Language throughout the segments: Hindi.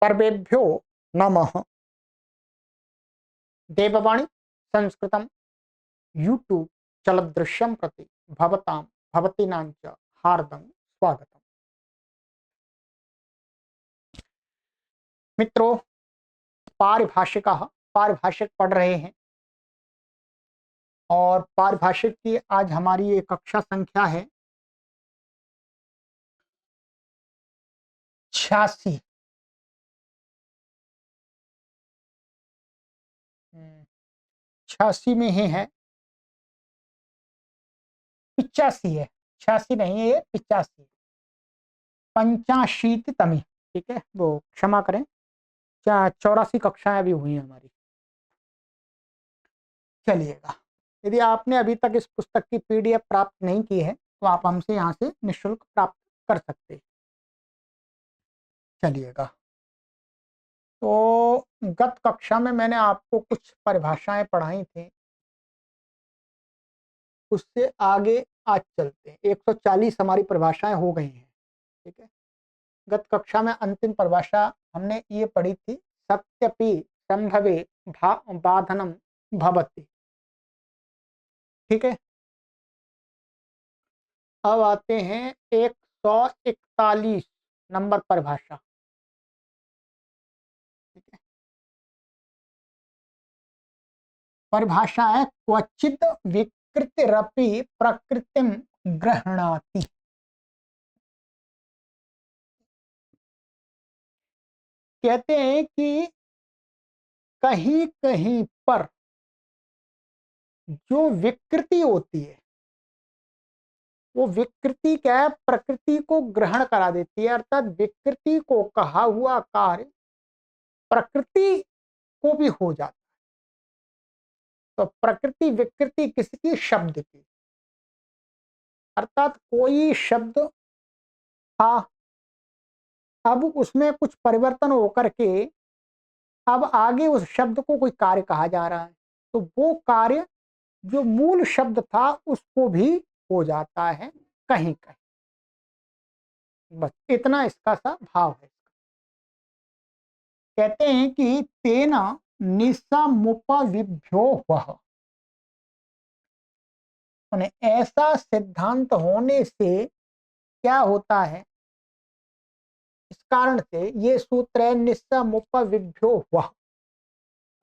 सर्वेभ्यो नमः। देववाणी संस्कृतम यूट्यूब चलदृश्यं प्रति भवतां भवतीनां च हार्दं स्वागतम्। मित्रों, पारिभाषिकाः पारिभाषिक पढ़ रहे हैं और पारिभाषिक की आज हमारी ये कक्षा संख्या है 86। 86 में ही है, 85 है, 86 नहीं है, ये 85, 85तमी। ठीक है, वो क्षमा करें, 84 कक्षाएं अभी हुई हैं हमारी। चलिएगा, यदि आपने अभी तक इस पुस्तक की पीडीएफ प्राप्त नहीं की है तो आप हमसे यहाँ से निःशुल्क प्राप्त कर सकते हैं। चलिएगा, तो गत कक्षा में मैंने आपको कुछ परिभाषाएं पढ़ाई थी, उससे आगे आज चलते हैं। 140 हमारी परिभाषाएं हो गई हैं। ठीक है, गत कक्षा में अंतिम परिभाषा हमने ये पढ़ी थी, सत्यपि संभवे बाधनम भवति। ठीक है, अब आते हैं 141 नंबर परिभाषा। ठीक है, परिभाषा है क्वचित विकृतिरपि प्रकृतिम गृह्णाति। कहते हैं कि कहीं कहीं पर जो विकृति होती है वो विकृति क्या है, प्रकृति को ग्रहण करा देती है, अर्थात विकृति को कहा हुआ कार्य प्रकृति को भी हो जाता है। तो प्रकृति विकृति किसकी? शब्द की। अर्थात कोई शब्द था, अब उसमें कुछ परिवर्तन होकर के अब आगे उस शब्द को कोई कार्य कहा जा रहा है, तो वो कार्य जो मूल शब्द था उसको भी हो जाता है कहीं कहीं। बस इतना इसका सा भाव है। कहते हैं कि तेना निसमुपविभ्यो वह, ऐसा सिद्धांत होने से क्या होता है, इस कारण से ये सूत्र है निसमुपविभ्यो वह,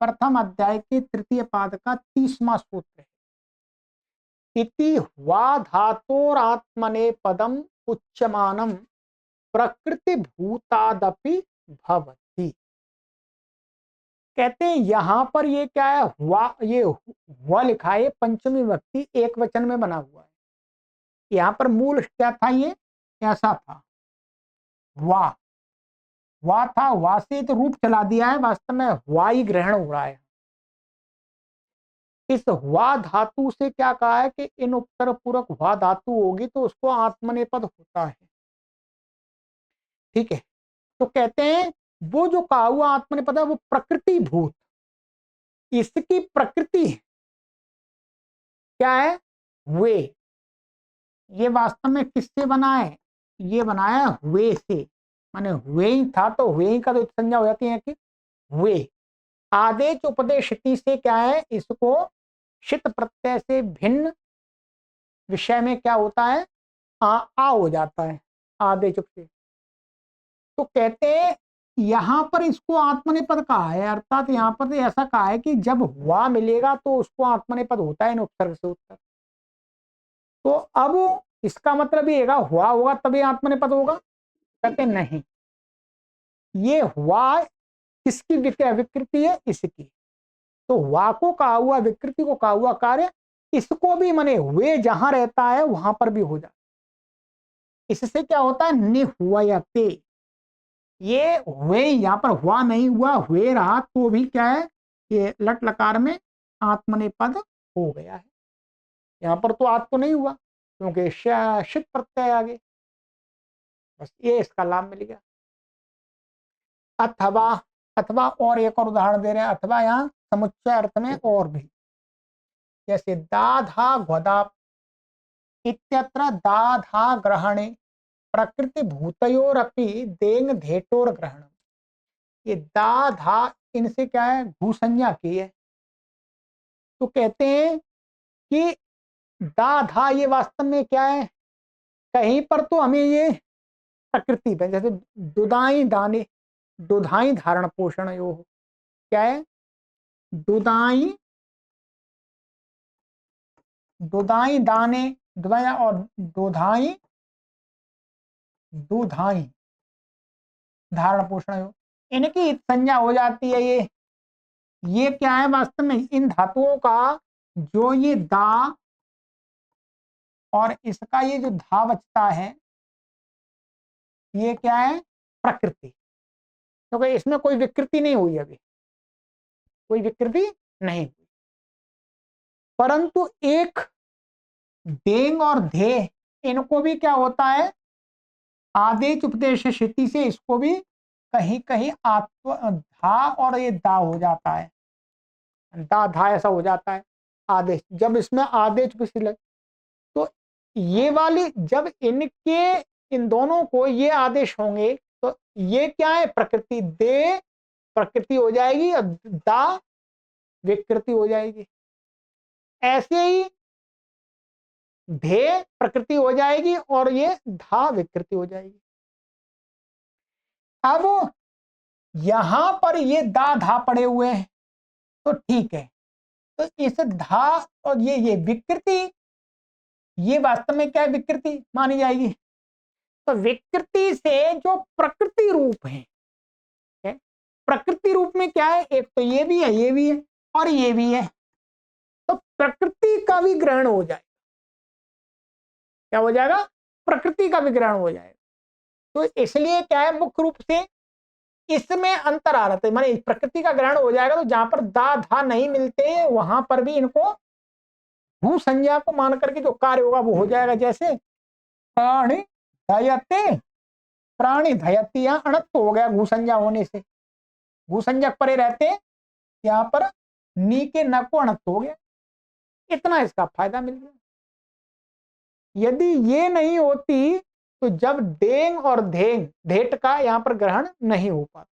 प्रथम अध्याय के तृतीय पाद का 30वां सूत्र है। इति वा धातोरात्मने पदम उच्यमानम प्रकृति भूतादपि भवति। कहते हैं यहां पर ये क्या है, हुआ, ये हुआ लिखा है, पंचमी विभक्ति एक वचन में बना हुआ है। यहां पर मूल क्या था, ये ऐसा था, वा था, वा से तो रूप चला दिया है, वास्तव में हुआ ही ग्रहण हो रहा है। इस हुआ धातु से क्या कहा है कि इन उत्तर पूरक हुआ धातु होगी तो उसको आत्मनेपद होता है। ठीक है, तो कहते हैं वो जो कहा हुआ आत्मनेपद है वो प्रकृति भूत, इसकी प्रकृति क्या है, वे। ये वास्तव में किससे बना है, ये बनाया हुए से, माने हुए ही था तो हुए ही का तो संज्ञा हो जाती है कि हुए। आदेश उपदेशिति से क्या है, इसको शित प्रत्यय से भिन्न विषय में क्या होता है, आ हो जाता है आदेश से। तो कहते हैं यहां पर इसको आत्मनेपद कहा है, अर्थात यहां पर ऐसा कहा है कि जब हुआ मिलेगा तो उसको आत्मनेपद होता है इन उपसर्ग से उत्तर। तो अब इसका मतलब ये हुआ होगा तभी आत्मनेपद होगा, कहते नहीं, ये हुआ किसकी विकृति है, इसकी। तो हुआ को कहा हुआ, विकृति को कहा हुआ कार्य इसको भी माने हुए जहां रहता है वहां पर भी हो जाता है। इससे क्या होता है, निहुयते, ये हुए, यहाँ पर हुआ नहीं हुआ, हुए रहा तो भी क्या है, ये लट लकार में आत्मनेपद हो गया है। यहाँ पर तो आत्म नहीं हुआ क्योंकि शित प्रत्यय आगे, बस ये इसका लाभ मिल गया। अथवा, अथवा और एक और उदाहरण दे रहे हैं, अथवा यहाँ समुच्चय अर्थ में और भी, जैसे दाधा घ्वदा इत्यत्र दाधा ग्रहणे प्रकृति भूतयोरपि देंग धेटोर ग्रहण। ये दा धा इनसे क्या है, भू संज्ञा की है। तो कहते हैं कि दा धा ये वास्तव में क्या है, कहीं पर तो हमें ये प्रकृति पे, जैसे दुदाई दाने, दुधाई धारण पोषण यो, क्या है, दुदाई, दुदाई दाने, दुदाई और दुधाई, दुधाई धारण पोषण यो, इनकी संज्ञा हो जाती है ये क्या है वास्तव में, इन धातुओं का जो ये दा और इसका ये जो धा बचता है, ये क्या है, प्रकृति। क्योंकि तो इसमें कोई विकृति नहीं हुई, अभी कोई विकृति नहीं हुई, परंतु एक देंग और धे, इनको भी क्या होता है, आदेश उपदेश क्षिति से इसको भी कहीं कहीं आत्म धा और ये दा हो जाता है, दा धा ऐसा हो जाता है आदेश, जब इसमें आदेश भी लगे तो ये वाली, जब इनके इन दोनों को ये आदेश होंगे तो ये क्या है, प्रकृति, दे प्रकृति हो जाएगी और दा विकृति हो जाएगी। ऐसे ही धे प्रकृति हो जाएगी और ये धा विकृति हो जाएगी। अब यहां पर ये दा धा पड़े हुए हैं तो ठीक है, तो इस धा और ये विकृति, ये वास्तव में क्या है, विकृति मानी जाएगी। तो विकृति से जो प्रकृति रूप है, प्रकृति रूप में क्या है, एक तो ये भी है, ये भी है और ये भी है, तो प्रकृति का भी ग्रहण हो जाएगा। क्या हो जाएगा, प्रकृति का भी ग्रहण हो जाएगा। तो इसलिए क्या है, मुख्य रूप से इसमें अंतर आ रहा था, माने प्रकृति का ग्रहण हो जाएगा तो जहां पर दा धा नहीं मिलते वहां पर भी इनको भू संज्ञा को मान करके जो कार्य होगा वो हो जाएगा। जैसे प्राणी धयते, प्राणी धयती, यहाँ अणत्व हो गया भू संज्ञा होने से, भू संज्ञा परे रहते यहाँ पर नी के न को अणत्व हो गया, इतना इसका फायदा मिल गया। यदि ये नहीं होती तो जब डेंग और धेंग, धेट का यहाँ पर ग्रहण नहीं हो पाता,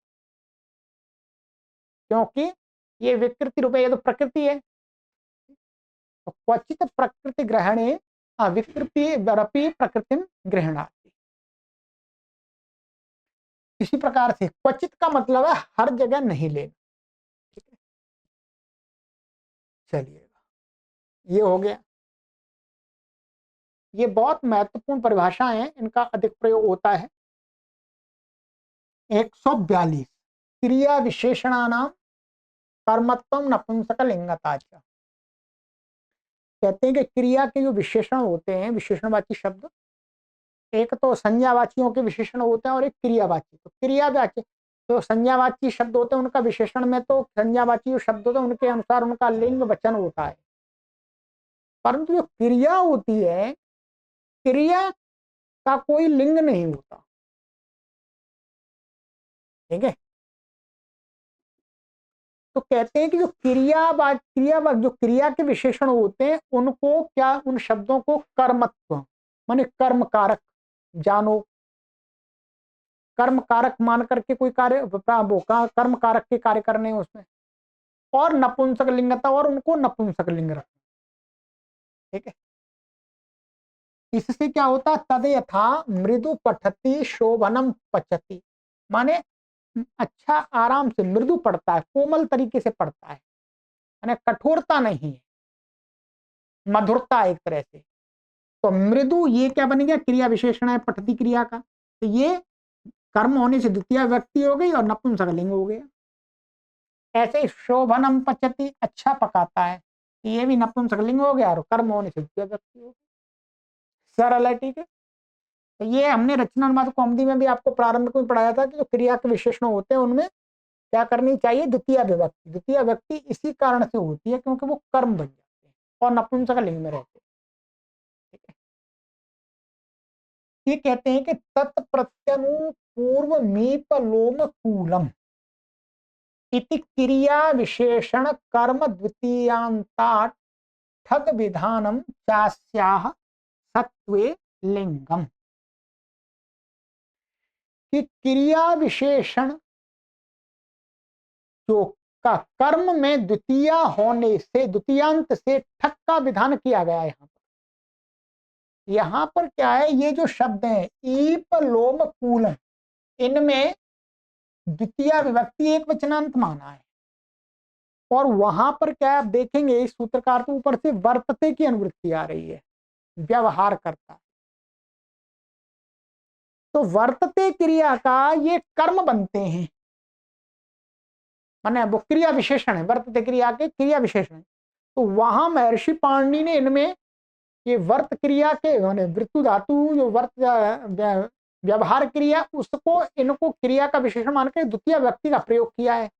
क्योंकि ये विकृति रूप है, ये तो प्रकृति है। तो क्वचित प्रकृति ग्रहणे विकृति वरपि प्रकृति ग्रहणाति। इसी प्रकार से क्वचित का मतलब है हर जगह नहीं लेना। ठीक है, चलिएगा, ये हो गया। ये बहुत महत्वपूर्ण परिभाषाएं हैं, इनका अधिक प्रयोग होता है। 142 क्रिया विशेषणानाम कर्मत्वम नपुंसकलिंगताच। कहते हैं कि क्रिया के जो विशेषण होते हैं, विशेषणवाची शब्द, एक तो संज्ञावाचियों के विशेषण होते हैं और एक क्रियावाची। तो क्रियावाची, तो संज्ञावाची शब्द होते हैं उनका विशेषण में, तो संज्ञावाची जो शब्द होते हैं उनके अनुसार उनका लिंग वचन होता है। परंतु जो क्रिया होती है, क्रिया का कोई लिंग नहीं होता। ठीक है, तो कहते हैं कि जो जो क्रिया के विशेषण होते हैं उनको क्या, उन शब्दों को कर्मत्व माने कर्म कारक जानो, कर्म कारक मान करके कोई कार्य, कर्म कारक के कार्य करने उसमें, और नपुंसक लिंगता, और उनको नपुंसक लिंग रखना। ठीक है, इससे क्या होता है, तद यथा मृदु पठती शोभनम पचती, माने अच्छा आराम से मृदु पढ़ता है, कोमल तरीके से पढ़ता है, माने कठोरता नहीं है, मधुरता एक तरह से। तो मृदु ये क्या बन गया, क्रिया विशेषण है पठती क्रिया का, तो ये कर्म होने से द्वितीय व्यक्ति हो गई और नपुंसक लिंग हो गया। ऐसे शोभनम पचती, अच्छा पकाता है, ये भी नपुंसक लिंग हो गया और कर्म होने से द्वितीय व्यक्ति हो गया। सरल है। ठीक है, तो ये हमने रचनानुवाद कौमुदी में भी आपको प्रारंभ में पढ़ाया था कि जो क्रिया के विशेषण होते हैं उनमें क्या करनी चाहिए, द्वितीय विभक्ति। द्वितीय व्यक्ति इसी कारण से होती है क्योंकि वो कर्म बन जाते हैं और नपुंसक लिंग में रहते हैं। ठीक है, ये कहते हैं कि तत्प्रत्यनुपूर्व मीप लोम कूलम इति क्रिया विशेषण कर्म द्वितीयांतात् ठग विधानम चास्याह सत्वे लिंगम। कि क्रिया विशेषण जो का कर्म में द्वितीय होने से, द्वितीयांत से ठक का विधान किया गया है। यहां पर क्या है, ये जो शब्द है ईप लोम कूलम, इनमें द्वितीय विभक्ति एक वचनांत माना है। और वहां पर क्या है, आप देखेंगे इस सूत्रकार के ऊपर से वर्तते की अनुवृत्ति आ रही है, व्यवहार करता। तो वर्तते क्रिया का ये कर्म बनते हैं, माने वो क्रिया विशेषण है, वर्तते क्रिया के क्रिया विशेषण है। तो वहां महर्षि पाणिनि ने इनमें ये वर्त क्रिया के वृत्तु धातु जो वर्त व्यवहार क्रिया, उसको इनको क्रिया का विशेषण मानकर द्वितीय व्यक्ति का प्रयोग किया है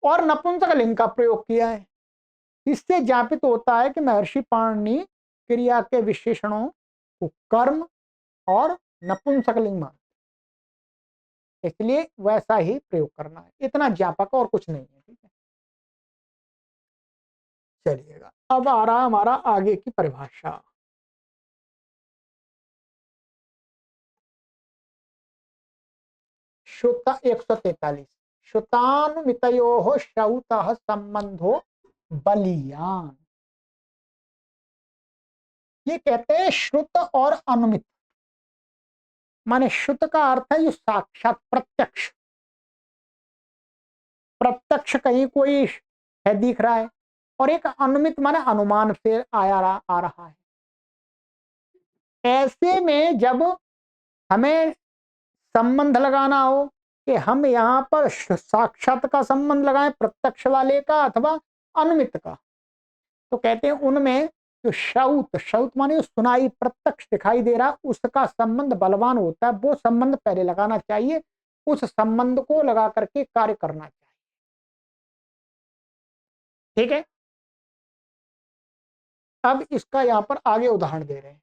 और नपुंसक लिंग का प्रयोग किया है। इससे ज्ञापित होता है कि महर्षि पाणिनि क्रिया के विशेषणों को कर्म और नपुंसक लिंग मानते, इसलिए वैसा ही प्रयोग करना है, इतना ज्ञापक और कुछ नहीं है। ठीक है, चलिएगा अब आ रहा हमारा आगे की परिभाषा। श्रुत 143 श्रुतानुमितयोः श्रौतः संबंधो बलीयान। ये कहते हैं श्रुत और अनुमित, माने श्रुत का अर्थ है जो साक्षात प्रत्यक्ष, प्रत्यक्ष कहीं कोई है दिख रहा है, और एक अनुमित माने अनुमान से आ रहा है। ऐसे में जब हमें संबंध लगाना हो कि हम यहाँ पर साक्षात का संबंध लगाएं, प्रत्यक्ष वाले का अथवा अनुमित का, तो कहते हैं उनमें जो श्रौत, श्रौत माने सुनाई प्रत्यक्ष दिखाई दे रहा, उसका संबंध बलवान होता है, वो संबंध पहले लगाना चाहिए, उस संबंध को लगा करके कार्य करना चाहिए। ठीक है, अब इसका यहां पर आगे उदाहरण दे रहे हैं।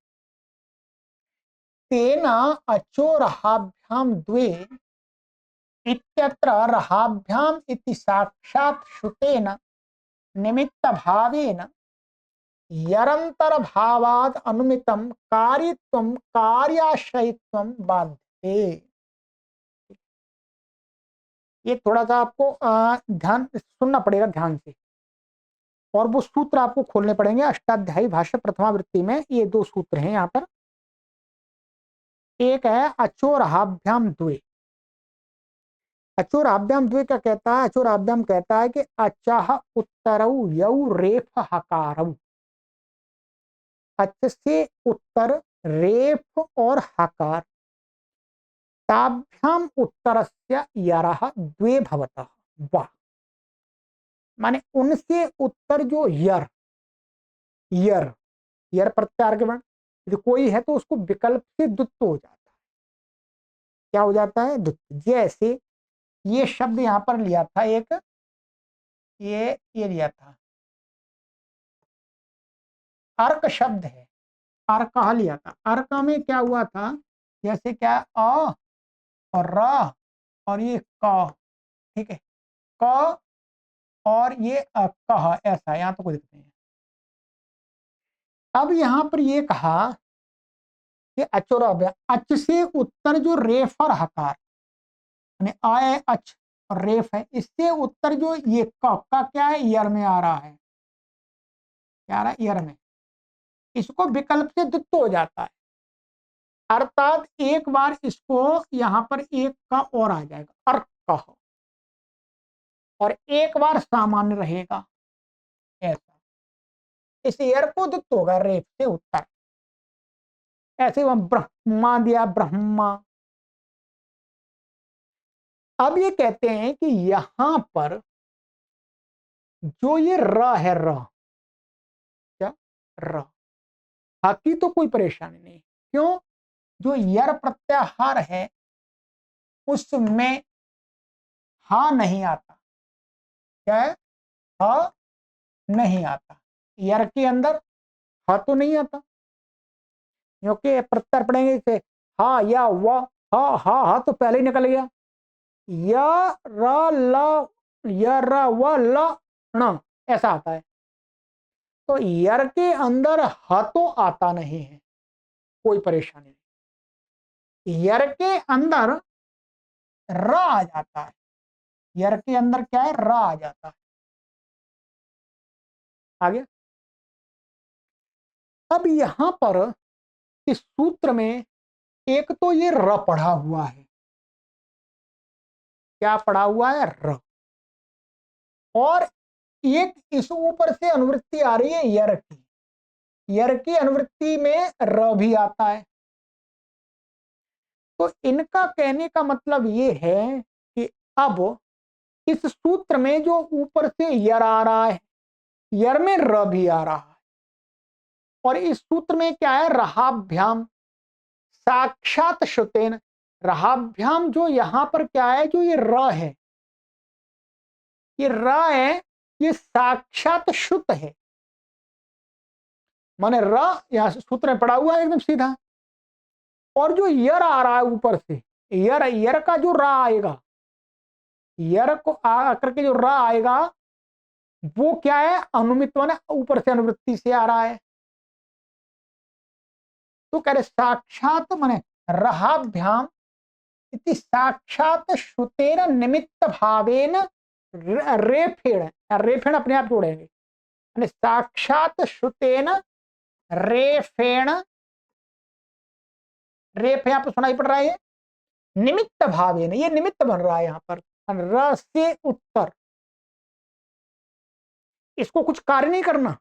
तेना अचोरहाभ्याम द्वे इत्यत्र रहाभ्याम इति साक्षात् श्रुतेन निमित्त भावेन यरंतर भावाद अनुमितम कार्यत्वम कार्याश्रयत्वम बाध्यते। ये थोड़ा सा आपको ध्यान सुनना पड़ेगा ध्यान से, और वो सूत्र आपको खोलने पड़ेंगे। अष्टाध्यायी भाष्य प्रथमावृत्ति में ये दो सूत्र हैं यहाँ पर। एक है अचोरहाभ्याम द्वे। अचोराभ्याम द्वे क्या कहता है, अचोराभ्याम कहता है कि अचह उत्तरौ यौ रेफ हकारौ, अच से उत्तर रेफ और हकार, ताभ्याम उत्तरस्य यरः द्वे भवतः। वाह, माने उनसे उत्तर जो यर, यर यर प्रत्यार के वर्ण, यदि कोई है तो उसको विकल्प से द्वित्व हो जाता है। क्या हो जाता है, द्वित्व। जैसे ये शब्द यहां पर लिया था एक, ये लिया था अर्क शब्द है, अर्क लिया था। अर्क में क्या हुआ था, जैसे क्या अ और र और ये क, ठीक है, क और ये कह, ऐसा यहां तो कोई दिक्कत नहीं है। अब यहां पर ये कहा कि अचोर, अच से उत्तर जो रेफ और हकार, आय अच और रेफ है, इससे उत्तर जो ये क का क्या है, यर में आ रहा है, क्या आ रहा है, यर में, इसको विकल्प से द्वित्व हो जाता है। अर्थात एक बार इसको यहां पर एक का और आ जाएगा अर्क कह, और एक बार सामान्य रहेगा ऐसा, इस यर को द्वित्व होगा रेफ से उत्तर। ऐसे हम ब्रह्मा दिया, ब्रह्मा। अब ये कहते हैं कि यहां पर जो ये र है, र क्या, र हाकी तो कोई परेशानी नहीं, क्यों, जो यर प्रत्याहार है उसमें हा नहीं आता, क्या है, हा नहीं आता, यर के अंदर हा तो नहीं आता, क्योंकि प्रत्याहार पढ़ेंगे इसे हा या व, हा हा हा तो पहले ही निकल गया, या र ल, या र व ल न, ऐसा आता है। तो यर के अंदर ह तो आता नहीं है, कोई परेशानी नहीं, यर के अंदर र आ जाता है, यर के अंदर क्या है, र आ जाता है। आगे अब यहां पर इस सूत्र में एक तो ये र पढ़ा हुआ है, क्या पढ़ा हुआ है, र, और एक इस ऊपर से अनुवृत्ति आ रही है यर की, यर की अनुवृत्ति में र भी आता है। तो इनका कहने का मतलब ये है कि अब इस सूत्र में जो ऊपर से यर आ रहा है, यर में र भी आ रहा है, और इस सूत्र में क्या है, रहाभ्याम साक्षात श्रुतेन, रहाभ्याम जो यहां पर क्या है, जो ये र है, ये र है, ये साक्षात श्रुत है, माने र यहां सूत्र में पड़ा हुआ है एकदम सीधा, और जो यर आ रहा है ऊपर से, यर, यर का जो र आएगा, यर को आकर के जो र आएगा वो क्या है, अनुमित, माने ऊपर से अनुवृत्ति से आ रहा है। तो कह रहे साक्षात माने रहाभ्याम इति साक्षात श्रुतेन निमित्त भावेन रेफेण, रेफेण अपने आप जोड़ेंगे, यानी साक्षात श्रुतेन रेफेण, रेफ यहां पर सुनाई पड़ रहा है, निमित्त भावेन, ये निमित्त बन रहा है यहां पर, र से उत्तर, इसको कुछ कार्य नहीं करना,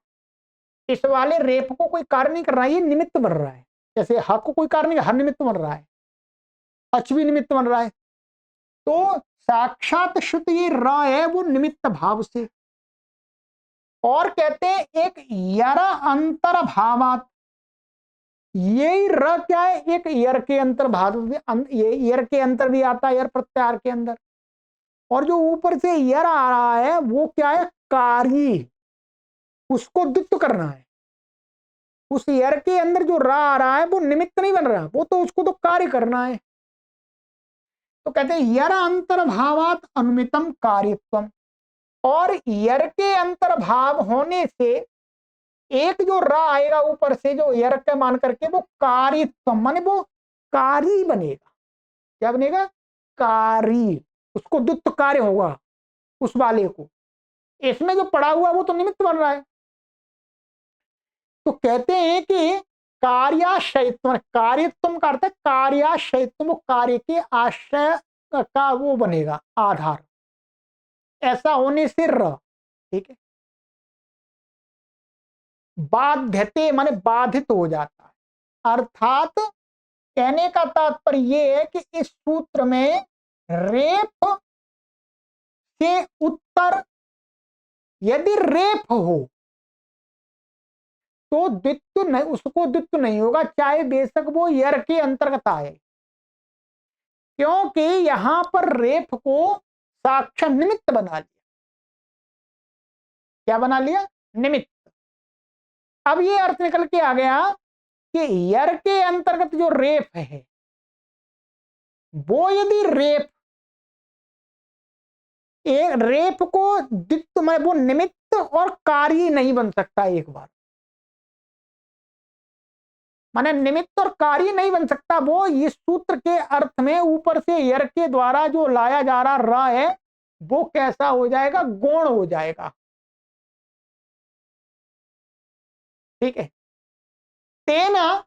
इस वाले रेप को कोई कार्य नहीं कर रहा है, ये निमित्त बन रहा है। जैसे ह को कोई कार्य नहीं, हर निमित्त बन रहा है, अच भी निमित्त बन रहा है। तो साक्षात शुद्ध ये र है वो निमित्त भाव से, और कहते हैं एक यरा अंतर भावात, यही र क्या है, एक यर के अंतर भाव, ये यर के अंतर भी आता है, यर प्रत्यार के अंदर, और जो ऊपर से यर आ रहा है वो क्या है, कार्य, उसको द्वित्व करना है। उस यर के अंदर जो रा आ रहा है वो निमित्त नहीं बन रहा, वो तो उसको तो कार्य करना है। तो कहते हैं यर अंतर्भावात अनुमितम कार्यत्वम, और यर के अंतर्भाव होने से एक जो रा आएगा ऊपर से, जो यर का मान करके वो कार्यत्व, माने वो कार्य बनेगा। क्या बनेगा, कार्य, उसको द्वित्व कार्य होगा उस वाले को, इसमें जो पड़ा हुआ वो तो निमित्त बन रहा है। तो कहते हैं कि कार्याश्रयत्व, कार्यत्व का अर्थ है कार्याश्रयत्व, कार्य के आश्रय का वो बनेगा आधार, ऐसा होने से र, ठीक है, बाध्यते माने बाधित हो जाता है। अर्थात कहने का तात्पर्य यह है कि इस सूत्र में रेप से उत्तर यदि रेप हो तो द्वित्व नहीं, उसको द्वित्व नहीं होगा, चाहे बेशक वो यर के अंतर्गत आए, क्योंकि यहां पर रेप को साक्षात निमित्त बना लिया। क्या बना लिया, निमित्त। अब ये अर्थ निकल के आ गया कि यर के अंतर्गत जो रेप है वो यदि रेप, एक रेप को द्वित्व में वो निमित्त और कार्य नहीं बन सकता, एक बार माने निमित्त और कार्य नहीं बन सकता, वो इस सूत्र के अर्थ में ऊपर से यर के द्वारा जो लाया जा रहा र है वो कैसा हो जाएगा, गौण हो जाएगा, ठीक है। तेना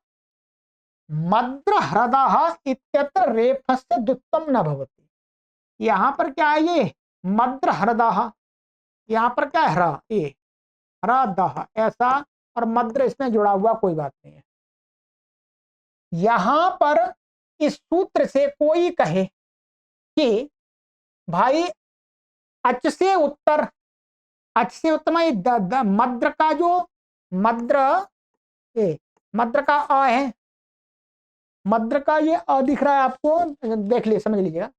मद्र हृदः इत्यत्र रेफस्य द्वित्वम न भवति, यहां पर क्या है, ये मद्र हृदः, यहां पर क्या है, हरा, ये हृदः ऐसा, और मद्र इसमें जुड़ा हुआ कोई बात नहीं है। यहां पर इस सूत्र से कोई कहे कि भाई अच से उत्तर, अच से उत्तर में मद्र का जो मद्र, ये मद्र का अ है, मद्र का ये अ दिख रहा है आपको, देख लीजिए, समझ लीजिएगा,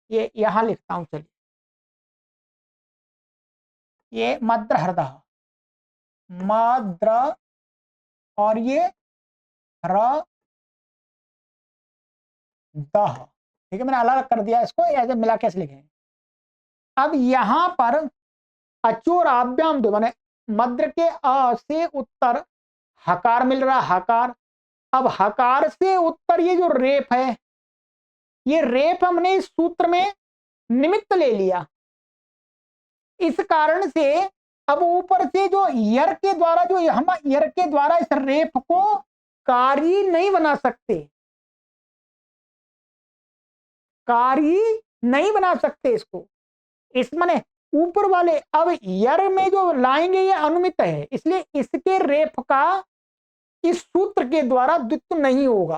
ये यहां लिखता हूं, चलिए, ये मद्र हृदय, मद्र, और ये र दह, ठीक है, मैंने अलग कर दिया इसको, ऐसे मिला कैसे लिखेंगे। अब यहां पर अचोर आभ्याम दो, माने मद्र के अ से उत्तर हकार मिल रहा, हकार, अब हकार से उत्तर ये जो रेप है, ये रेप हमने इस सूत्र में निमित्त ले लिया। इस कारण से अब ऊपर से जो यर के द्वारा, जो हम यर के द्वारा इस रेफ को कार्य नहीं बना सकते, कार्य नहीं बना सकते इसको। इस माने ऊपर वाले अब यर में जो लाएंगे ये अनुमित है, इसलिए इसके रेफ का इस सूत्र के द्वारा द्वित्व नहीं होगा,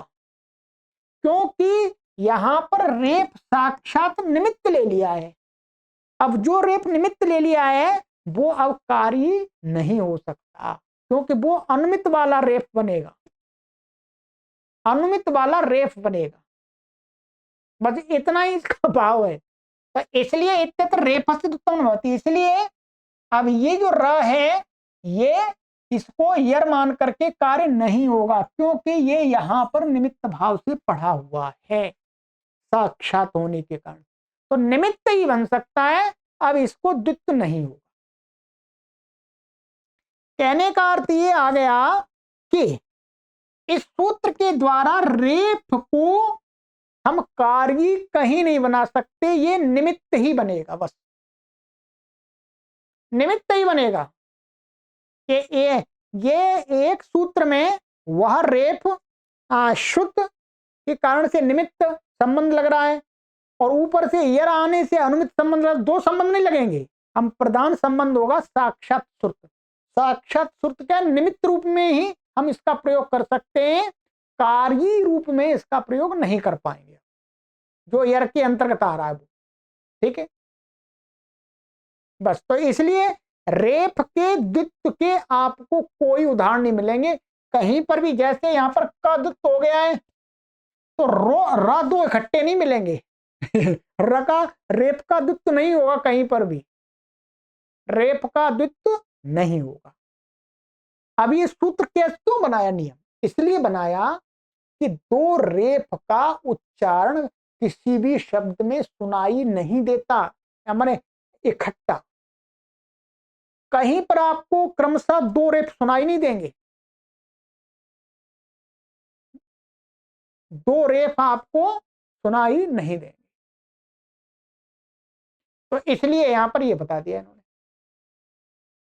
क्योंकि यहां पर रेफ साक्षात निमित्त ले लिया है। अब जो रेफ निमित्त ले लिया है वो अब कार्य नहीं हो सकता, क्योंकि वो अनुमित वाला रेफ बनेगा, अनुमित वाला रेफ बनेगा। बस इतना ही इसका भाव है। तो इसलिए इत्यत्र रेफस्य उत्पन्न होती है। इसलिए अब ये जो र है ये इसको यर मान करके कार्य नहीं होगा, क्योंकि ये यहां पर निमित्त भाव से पढ़ा हुआ है साक्षात होने के कारण। तो निमित्त ही बन सकता है, अब इसको द्वित्व नहीं होगा। कहने का अर्थ ये आ गया कि इस सूत्र के द्वारा रेफ को हम कार्य कहीं नहीं बना सकते, ये निमित्त ही बनेगा, बस निमित्त ही बनेगा। कि ये एक सूत्र में वह रेफ शुद्ध के कारण से निमित्त संबंध लग रहा है, और ऊपर से यर आने से अनुमित संबंध, दो संबंध नहीं लगेंगे, हम प्रधान संबंध होगा साक्षात श्रुत। साक्षात श्रुत का निमित्त रूप में ही हम इसका प्रयोग कर सकते हैं, कार्य रूप में इसका प्रयोग नहीं कर पाएंगे, जो यर के अंतर्गत आ रहा है वो। ठीक है, बस। तो इसलिए रेफ के द्वित्व के आपको कोई उदाहरण नहीं मिलेंगे कहीं पर भी। जैसे यहां पर का द्वित्व हो गया है तो रा दो इकट्ठे नहीं मिलेंगे र का रेफ का द्वित्व नहीं होगा कहीं पर भी, रेफ का द्वित्व नहीं होगा। अब ये सूत्र कैसे क्यों बनाया नियम? इसलिए बनाया कि दो रेफ का उच्चारण किसी भी शब्द में सुनाई नहीं देता, माने इकट्ठा। कहीं पर आपको क्रमशः दो रेफ सुनाई नहीं देंगे, दो रेफ आपको सुनाई नहीं देंगे। तो इसलिए यहां पर ये बता दिया इन्होंने।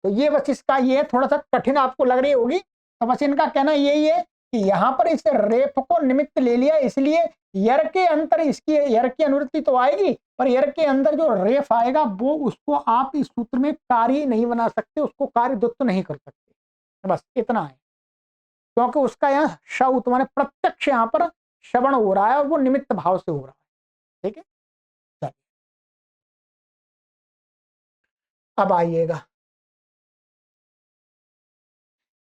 तो ये बस इसका ये थोड़ा सा कठिन आपको लग रही होगी, तो बस इनका कहना यही है कि यहां पर इस रेफ को निमित्त ले लिया, इसलिए यर के अंतर इसकी यर की अनुवृत्ति तो आएगी, पर यर के अंदर जो रेफ आएगा वो उसको आप इस सूत्र में कार्य नहीं बना सकते, उसको कार्य द्वत्व नहीं कर सकते। बस इतना है, क्योंकि उसका यहाँ शब्द माने प्रत्यक्ष यहाँ पर श्रवण हो रहा है और वो निमित्त भाव से हो रहा है। ठीक है, चलिए अब आइएगा,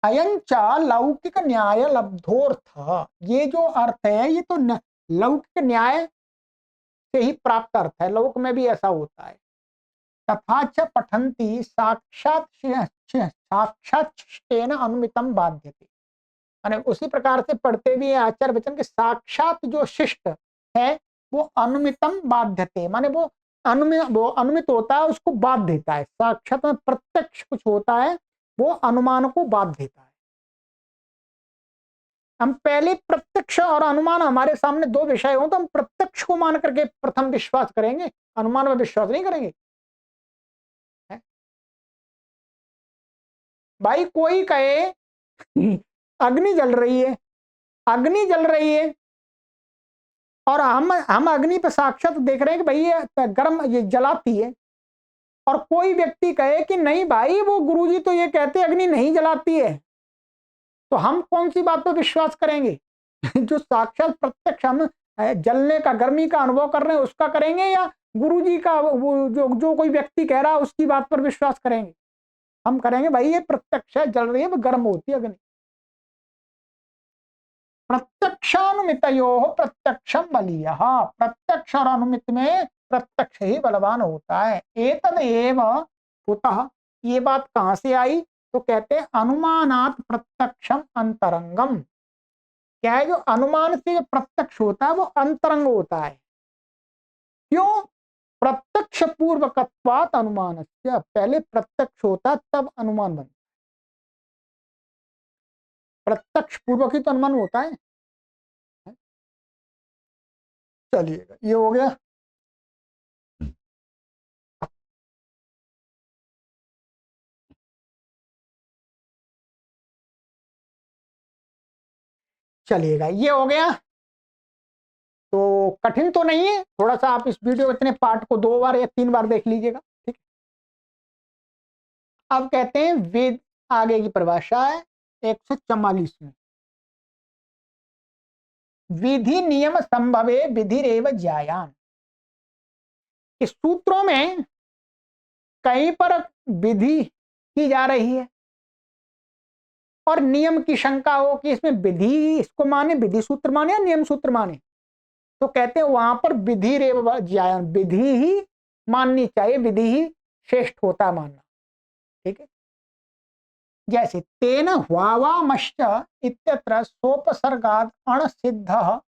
अयंचा लौकिक न्याय लब्धोर्थ। ये जो अर्थ है ये तो लौकिक न्याय से ही प्राप्त अर्थ है, लोक में भी ऐसा होता है। तथा च पठंती साक्षात साक्षात अनुमितम बाध्यते, माने उसी प्रकार से पढ़ते भी है आचार्य वचन के साक्षात जो शिष्ट है वो अनुमितम बाध्यते, माने वो अनुमित होता है, उसको बाध देता है। साक्षात में प्रत्यक्ष कुछ होता है वो अनुमान को बाध देता है। हम पहले प्रत्यक्ष और अनुमान हमारे सामने दो विषय हो तो हम प्रत्यक्ष को मान करके प्रथम विश्वास करेंगे, अनुमान में विश्वास नहीं करेंगे। भाई कोई कहे अग्नि जल रही है, अग्नि जल रही है, और हम अग्नि पर साक्षात देख रहे हैं कि भाई ये गर्म, ये जलाती है, और कोई व्यक्ति कहे कि नहीं भाई वो गुरुजी तो ये कहते अग्नि नहीं जलाती है, तो हम कौन सी बात पर विश्वास करेंगे? जो साक्षात प्रत्यक्ष हम जलने का, गर्मी का अनुभव कर रहे हैं उसका करेंगे, या गुरुजी का वो जो कोई व्यक्ति कह रहा है उसकी बात पर विश्वास करेंगे? हम करेंगे भाई ये प्रत्यक्ष है, जल रही है, वो गर्म होती है अग्नि। प्रत्यक्षानुमितयो प्रत्यक्षम बलीयः, प्रत्यक्ष और अनुमित में प्रत्यक्ष ही बलवान होता है। एतदेव कुतः, ये बात कहां से आई? तो कहते हैं अनुमानात प्रत्यक्षम अंतरंगम। क्या है, जो अनुमान से प्रत्यक्ष होता है वो अंतरंग होता है। क्यों? प्रत्यक्ष पूर्वकत्वात् अनुमानस्य, पहले प्रत्यक्ष होता तब अनुमान बनता। प्रत्यक्ष पूर्वक ही तो अनुमान होता है। चलिएगा, ये हो गया। चलिएगा, ये हो गया। तो कठिन तो नहीं है, थोड़ा सा आप इस वीडियो इतने पार्ट को 2 बार या 3 बार देख लीजिएगा, ठीक। अब कहते हैं वेद, आगे की परिभाषा है 144 में, विधि नियम संभवे विधिरेव ज्यायान। इस सूत्रों में कहीं पर विधि की जा रही है और नियम की शंका हो कि इसमें विधि इसको माने, विधि सूत्र माने या नियम सूत्र माने, तो कहते हैं वहां पर विधि रेव ज्यायान, विधि ही माननी चाहिए, विधि ही श्रेष्ठ होता मानना, ठीक है। जैसे तेन वावामश्च इत्यत्र सोपसर्गाद अणसिद्ध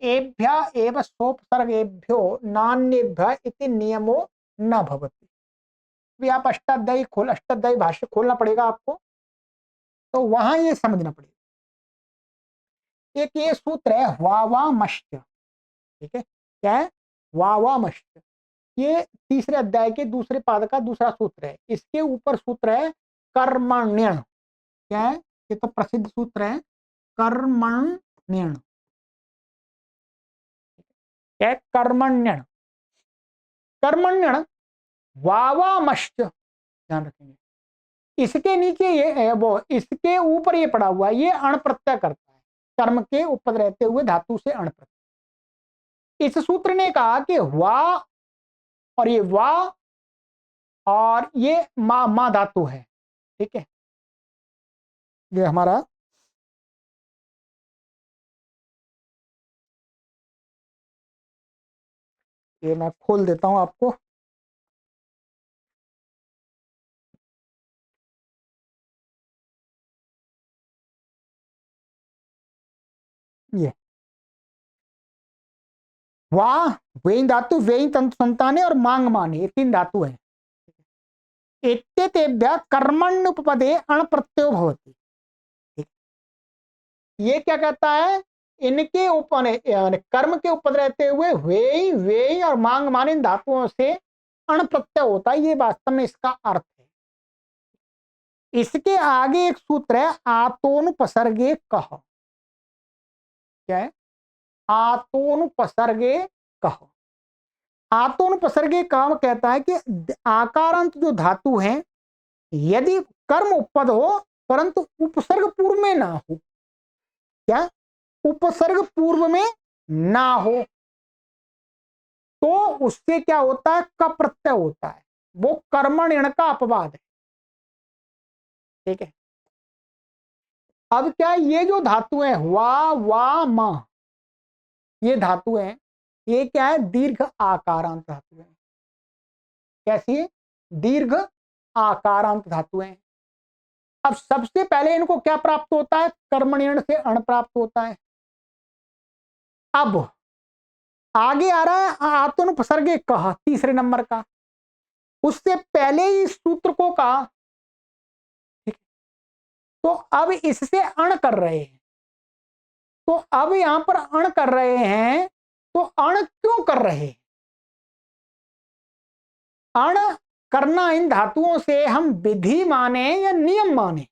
एभ्य एव सोपसर्गेभ्यो नान्येभ्य इति नियमो न भवति। भी आप अष्टाध्यायी भाष्य खोलना पड़ेगा आपको, तो वहां ये समझना पड़ेगा। एक ये सूत्र है वावामश्च, ठीक है, क्या है वावामश्च, ये तीसरे अध्याय के दूसरे पाद का दूसरा सूत्र है। इसके ऊपर सूत्र है कर्मण्य, क्या है, ये तो प्रसिद्ध सूत्र है कर्मण्य, क्या कर्मण्य, कर्मण्य वावामश्च, ध्यान रखेंगे। इसके नीचे ये है वो, इसके ऊपर ये पड़ा हुआ है, ये अण प्रत्यय करता है, कर्म के उपद रहते हुए धातु से अण प्रत्यय। इस सूत्र ने कहा कि वा और ये वा और ये मा धातु है, ठीक है। ये हमारा ये मैं खोल देता हूं आपको, ये वाह वेई धातु, वेई तंतु संताने और मांग माने, ये 3 धातु है। इत्यतेभ्यः कर्मण्युपपदे अण प्रत्ययो भवति। ये क्या कहता है, इनके ऊपर कर्म के ऊपर रहते हुए वेई वेई और मांग माने इन धातुओं से अण प्रत्यय होता है, ये वास्तव में इसका अर्थ है। इसके आगे एक सूत्र है आतोनुपसर्गे कह, क्या है आतोनुपसर्गे कह। आतोनुपसर्गे कह कहता है कि आकारांत जो धातु है यदि कर्म उपपद हो परंतु उपसर्ग पूर्व में ना हो, क्या उपसर्ग पूर्व में ना हो, तो उससे क्या होता है क प्रत्यय होता है, वो कर्मण्यण का अपवाद है, ठीक है। अब क्या ये जो धातु है वा म, ये धातु है, ये क्या है दीर्घ आकारांत धातु है। कैसी है, दीर्घ आकारांत धातु है। अब सबसे पहले इनको क्या प्राप्त होता है, कर्मण्यण से अण प्राप्त होता है। अब आगे आ रहा है आत्मनुपसर्गे कह, तीसरे नंबर का, उससे पहले ही सूत्र को कहा, तो अब इससे अण कर रहे हैं, तो अब यहां पर अण कर रहे हैं, तो अण क्यों कर रहे हैं, अण करना इन धातुओं से हम विधि माने या नियम माने,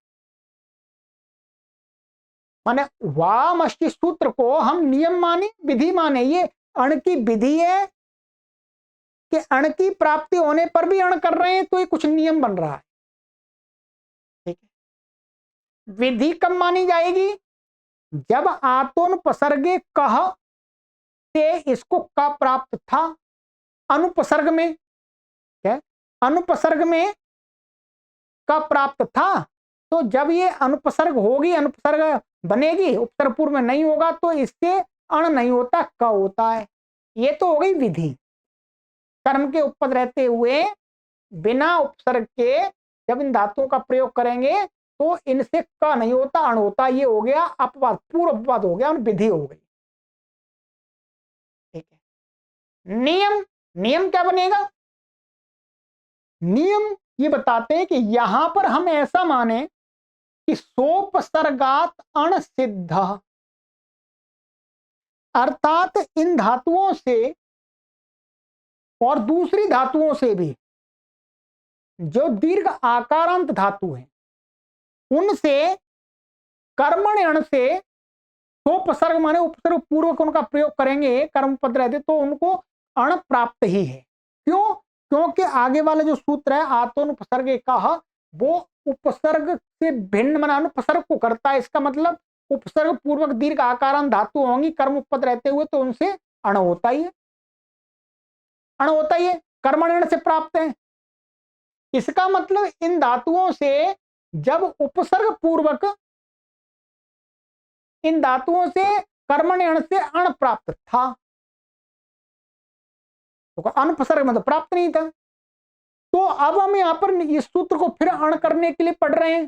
माने वामष्टि सूत्र को हम नियम माने विधि माने, ये अण की विधि है कि अण की प्राप्ति होने पर भी अण कर रहे हैं, तो ये कुछ नियम बन रहा है, ठीक है। विधि कब मानी जाएगी, जब आतोनुपसर्गे कह से इसको क प्राप्त था, अनुपसर्ग में, क्या अनुपसर्ग में क प्राप्त था, तो जब ये अनुपसर्ग होगी, अनुपसर्ग बनेगी, उपसर्ग पूर्व में नहीं होगा, तो इससे अण नहीं होता क होता है। ये तो हो गई विधि, कर्म के उपपद रहते हुए बिना उपसर्ग के जब इन धातुओं का प्रयोग करेंगे तो इनसे क नहीं होता अण होता, ये हो गया अपवाद, पूर्व अपवाद हो गया, विधि हो गई, ठीक है। नियम, नियम क्या बनेगा, नियम ये बताते हैं कि यहां पर हम ऐसा माने कि सोपसर्गात अण सिद्ध, अर्थात इन धातुओं से और दूसरी धातुओं से भी जो दीर्घ आकारांत धातु है उनसे कर्मण्यण से स्वोपसर्ग माने उपसर्ग पूर्वक उनका प्रयोग करेंगे कर्म पद रहते तो उनको अण प्राप्त ही है। क्यों? क्योंकि आगे वाला जो सूत्र है आतोनुपसर्ग कहा वो उपसर्ग से भिन्न माना अनुपसर्ग को करता है। इसका मतलब उपसर्ग पूर्वक दीर्घ आकारांत धातु होंगी कर्म पद रहते हुए तो उनसे अण होता ही है, अण होता ही है, कर्मण्यण से प्राप्त है। इसका मतलब इन धातुओं से जब उपसर्ग पूर्वक इन धातुओं से कर्मण्यण से अण प्राप्त था तो अनुपसर्ग मतलब प्राप्त नहीं था। तो अब हम यहां पर इस सूत्र को फिर अण करने के लिए पढ़ रहे हैं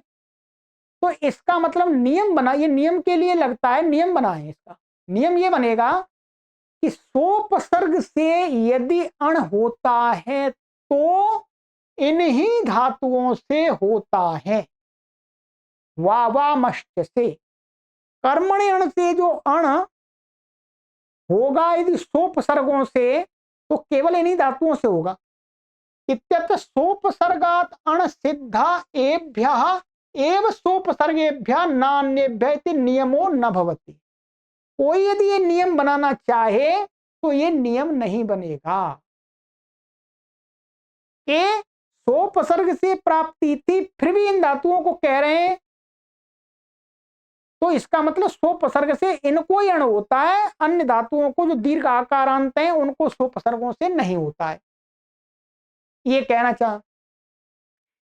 तो इसका मतलब नियम बना, ये नियम के लिए लगता है, नियम बना है। इसका नियम ये बनेगा कि सोपसर्ग से यदि अण होता है तो इन्हीं धातुओं से होता है। वावामश्च से कर्मणि अण से जो अण होगा यदि सोपसर्गों से तो केवल इन्हीं धातुओं से होगा। इत्यत्र सोपसर्गात अण सिद्धा एभ्यः एव सोपसर्गेभ्यः नान्येभ्यः इति नियमो न भवति। कोई यदि ये नियम बनाना चाहे तो ये नियम नहीं बनेगा कि सोपसर्ग से प्राप्ति थी फिर भी इन धातुओं को कह रहे हैं तो इसका मतलब सोपसर्ग से इनको ही अण होता है, अन्य धातुओं को जो दीर्घ आकारांत हैं उनको सोपसर्गों से नहीं होता है, ये कहना चाह।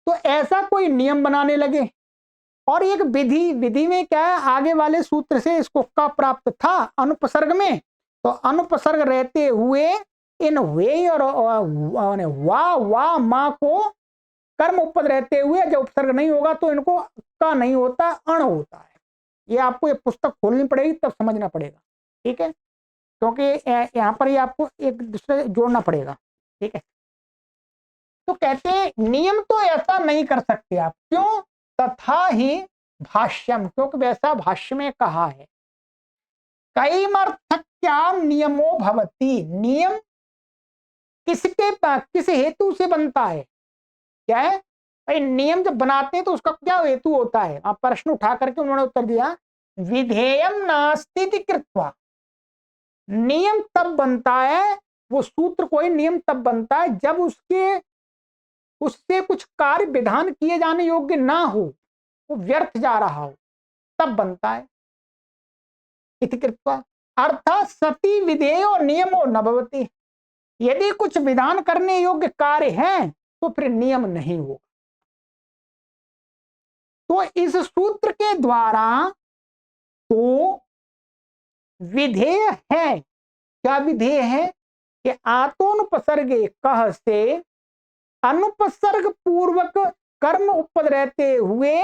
तो ऐसा कोई नियम बनाने लगे और एक विधि, विधि में क्या है आगे वाले सूत्र से इसको का प्राप्त था अनुपसर्ग में, तो अनुपसर्ग रहते हुए इन वे और वा वा मां को कर्म उपपद रहते हुए जब उपसर्ग नहीं होगा तो इनको का नहीं होता, अण होता है। ये आपको ये पुस्तक खोलनी पड़ेगी तब समझना पड़ेगा, ठीक है, क्योंकि यहाँ पर ये आपको एक दूसरे जोड़ना पड़ेगा, ठीक है। तो कहते हैं नियम तो ऐसा नहीं कर सकते आप, क्यों? तथा ही भाष्यम, क्योंकि वैसा भाष्य में कहा है। कैमर्थक्याम नियमो भवति, नियम किसके किस हेतु से बनता है? क्या है भाई, नियम जब बनाते हैं तो उसका क्या हेतु होता है? आप प्रश्न उठा करके उन्होंने उत्तर दिया विधेयम नास्ति कृत्वा। नियम तब बनता है, वो सूत्र कोई नियम तब बनता है जब उससे कुछ कार्य विधान किए जाने योग्य ना हो, वो व्यर्थ जा रहा हो, तब बनता है इति कृत्वा। अर्थात सती विधेयो नियमो न भवति, यदि कुछ विधान करने योग्य कार्य है तो फिर नियम नहीं होगा। तो इस सूत्र के द्वारा तो विधेय है, क्या विधेय है कि आतोनुपसर्गे कह से अनुपसर्ग पूर्वक कर्म उपपद रहते हुए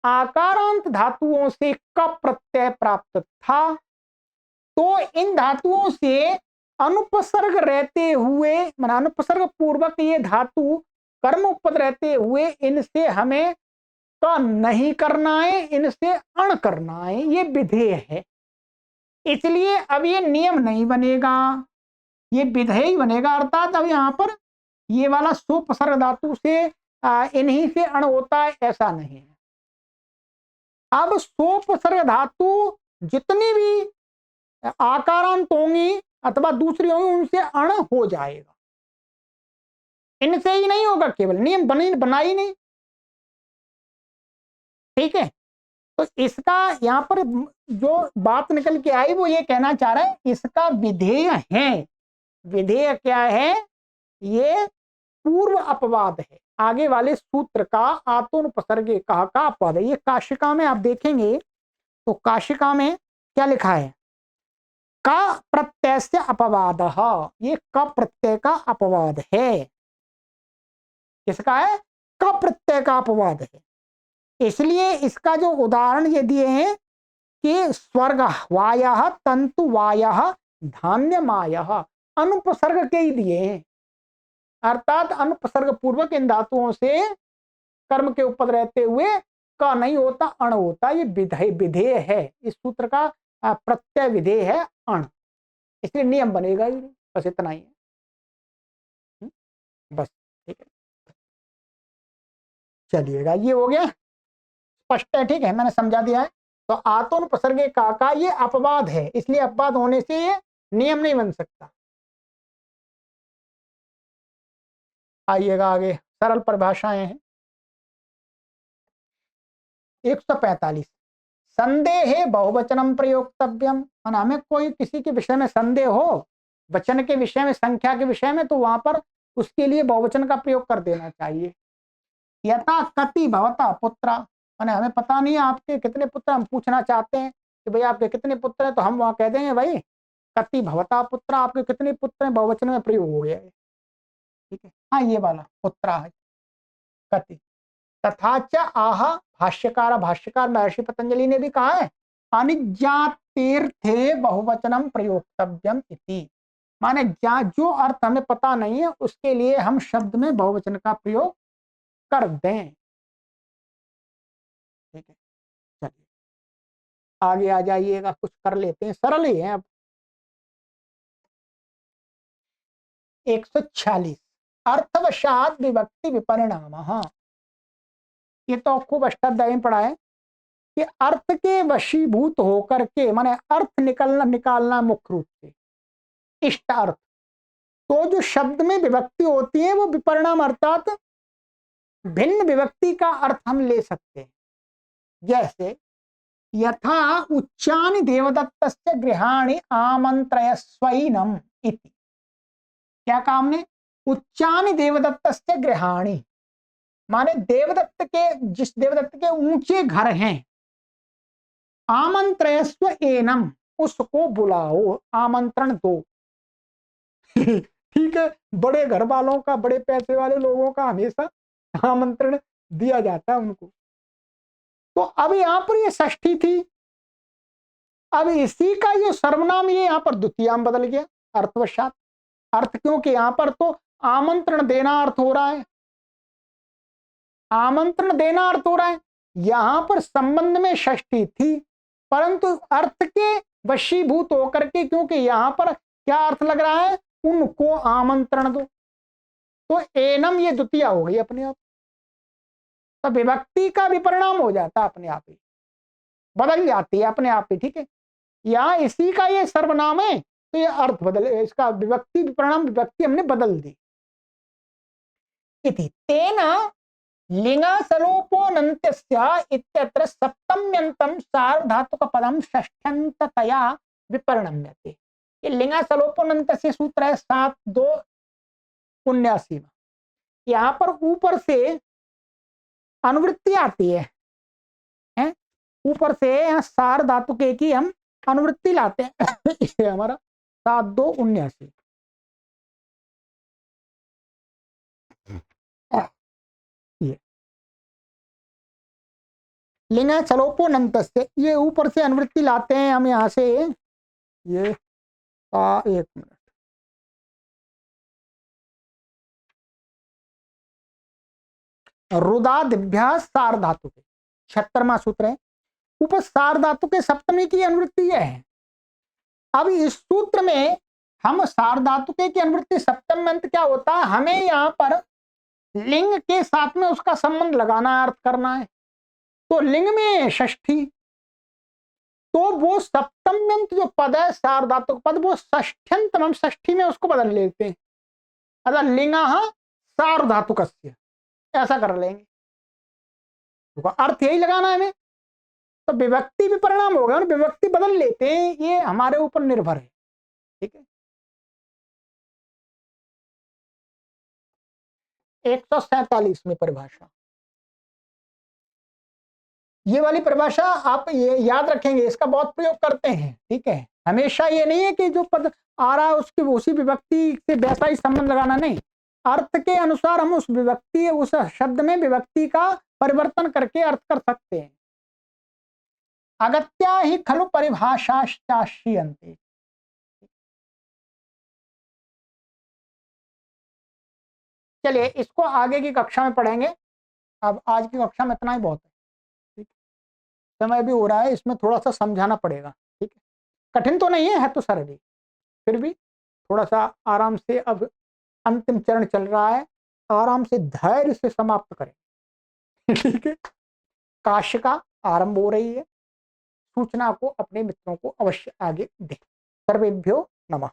आकारांत धातुओं से क प्रत्यय प्राप्त था। तो इन धातुओं से अनुपसर्ग रहते हुए माना अनुपसर्ग पूर्वक ये धातु कर्म उपपद रहते हुए इनसे हमें क नहीं करना है, इनसे अण करना है, ये विधेय है। इसलिए अब ये नियम नहीं बनेगा, ये विधेय ही बनेगा। अर्थात अब यहां पर ये वाला सोपसर्ग धातु से इन्हीं से अण होता है ऐसा नहीं है। अब सोपसर्ग धातु जितनी भी आकारांत होंगी अथवा दूसरी होंगी उनसे अण हो जाएगा, इनसे ही नहीं होगा, केवल नियम बना ही नहीं, ठीक है। तो इसका यहां पर जो बात निकल के आई वो ये कहना चाह रहा है इसका विधेय है। विधेय क्या है? ये पूर्व अपवाद है, आगे वाले सूत्र का आतोनुपसर्गे कहा का अपवाद है। ये काशिका में आप देखेंगे तो काशिका में क्या लिखा है? का प्रत्यय से अपवाद, ये क प्रत्यय का अपवाद है। किसका है? क प्रत्यय का अपवाद है। इसलिए इसका जो उदाहरण ये दिए हैं कि स्वर्ग वायः तंतु वायः धान्य मायः, अनुपसर्ग के ही दिए हैं। अर्थात अनुपसर्ग पूर्वक इन धातुओं से कर्म के उपपद रहते हुए का नहीं होता, अण होता। ये विधेय है, इस सूत्र का प्रत्यय विधेय है अण, इसलिए नियम बनेगा ही नहीं। बस इतना ही है, बस ठीक है। चलिएगा, ये हो गया, स्पष्ट है, ठीक है, मैंने समझा दिया है। तो आतोनुपसर्गे का ये अपवाद है, इसलिए अपवाद होने से ये नियम नहीं बन सकता। आइएगा आगे, सरल परिभाषाएं हैं। 145 संदेहे बहुवचनम प्रयोक्तव्यम। हमें कोई किसी के विषय में संदेह हो, वचन के विषय में, संख्या के विषय में, तो वहां पर उसके लिए बहुवचन का प्रयोग कर देना चाहिए। यथा कति भवता पुत्रा, माने हमें पता नहीं है आपके कितने पुत्र, हम पूछना चाहते हैं कि भाई आपके कितने पुत्र हैं, तो हम वहां कह देंगे भाई कति भवता पुत्रा, आपके कितने पुत्र हैं, बहुवचन में प्रयोग हो गया है। ठीक है, हाँ ये वाला पुत्रा है कति। तथा च आह, भाष्यकार महर्षि पतंजलि ने भी कहा है अनिज्ञातीर्थे बहुवचनम प्रयोक्तव्यम इति, माने जो अर्थ हमें पता नहीं है उसके लिए हम शब्द में बहुवचन का प्रयोग कर दें। ठीक है, चलिए आगे आ जाइएगा, कुछ कर लेते हैं, सरल ही है अब। 146 अर्थवशात विभक्ति विपरिणाम। ये तो खूब अष्टाध्यायी में पढ़ा है कि अर्थ के वशीभूत होकर के, माने अर्थ निकालना मुख्य रूप से इष्ट अर्थ, तो जो शब्द में विभक्ति होती है वो विपरिणाम अर्थात भिन्न विभक्ति का अर्थ हम ले सकते हैं। जैसे यथा उच्चानि देवदत्तस्य गृहाणि आमंत्रयस्वैनम इति। क्या काम ने, उच्चानि देवदत्तस्य गृहाणि, माने देवदत्त के, जिस देवदत्त के ऊंचे घर हैं, आमंत्रयस्व एनम, उसको बुलाओ, आमंत्रण दो। ठीक है, बड़े घर वालों का, बड़े पैसे वाले लोगों का हमेशा आमंत्रण दिया जाता है उनको। तो अब यहां पर ये षष्ठी थी, अब इसी का ये सर्वनाम ये यहां पर द्वितीयाम बदल गया अर्थवशात। अर्थ क्योंकि यहां पर तो आमंत्रण देना अर्थ हो रहा है, आमंत्रण देना अर्थ हो रहा है, यहां पर संबंध में षष्ठी थी परंतु अर्थ के वशीभूत होकर के, क्योंकि यहां पर क्या अर्थ लग रहा है, उनको आमंत्रण दो, तो एनम ये द्वितीया हो गई अपने आप, तो विभक्ति का विपरिणाम हो जाता अपने आप ही, बदल जाती है अपने आप ही। ठीक है, यहां इसी का ये सर्वनाम है तो ये अर्थ बदल, इसका विभक्ति विपरिणाम, विभक्ति हमने बदल दी। इति तेना लिंगासलोपोनन्त्यस्य इत्यत्र सप्तम्यन्तं सार्वधातुक पदम षष्ठ्यन्ततया विपरिणम्यते। ये लिंगासलोपोनन्त्य सूत्र है 7-2-79 में। यहाँ पर ऊपर से अनुवृत्ति आती है, ऊपर से यहाँ सार धातु के की हम अनुवृत्ति लाते हैं। ये हमारा 7-2-79। ये लिंगा चलोपोनंतस्य, ये ऊपर से अनुवृत्ति लाते हैं हम यहाँ से, ये एक मिनट, रुदादिभ्यास सार धातु के 76वां सूत्र है, ऊपर सार धातु के सप्तमी की अनुवृत्ति यह है। अब इस सूत्र में हम सार धातु के की अनुवृत्ति सप्तम अंत क्या होता है, हमें यहाँ पर लिंग के साथ में उसका संबंध लगाना, अर्थ करना है, तो लिंग में षष्ठी, तो वो सप्तम्यंत जो पद है सार धातु पद, वो षष्ठ्यंत, हम षष्ठी में उसको बदल लेते हैं, अगर लिंगा सार धातु ऐसा कर लेंगे, तो अर्थ यही लगाना है हमें, तो विभक्ति भी परिणाम होगा, विभक्ति बदल लेते हैं, ये हमारे ऊपर निर्भर है। ठीक है, 147 में परिभाषा, ये वाली परिभाषा आप ये याद रखेंगे, इसका बहुत प्रयोग करते हैं। ठीक है, हमेशा ये नहीं है कि जो पद आ रहा है उसकी उसी विभक्ति से वैसा ही संबंध लगाना, नहीं, अर्थ के अनुसार हम उस विभक्ति, उस शब्द में विभक्ति का परिवर्तन करके अर्थ कर सकते हैं। अगत्या ही खलु परिभाषाश्चाश्रियन्ते। चलिए इसको आगे की कक्षा में पढ़ेंगे, अब आज की कक्षा में इतना ही बहुत है। ठीक, समय भी हो रहा है, इसमें थोड़ा सा समझाना पड़ेगा। ठीक है, कठिन तो नहीं है तो सरल ही, फिर भी थोड़ा सा आराम से, अब अंतिम चरण चल रहा है, आराम से धैर्य से समाप्त करें। ठीक है, काश का आरंभ हो रही है, सूचना को अपने मित्रों को अवश्य आगे दें। सर्वेभ्यो नमः।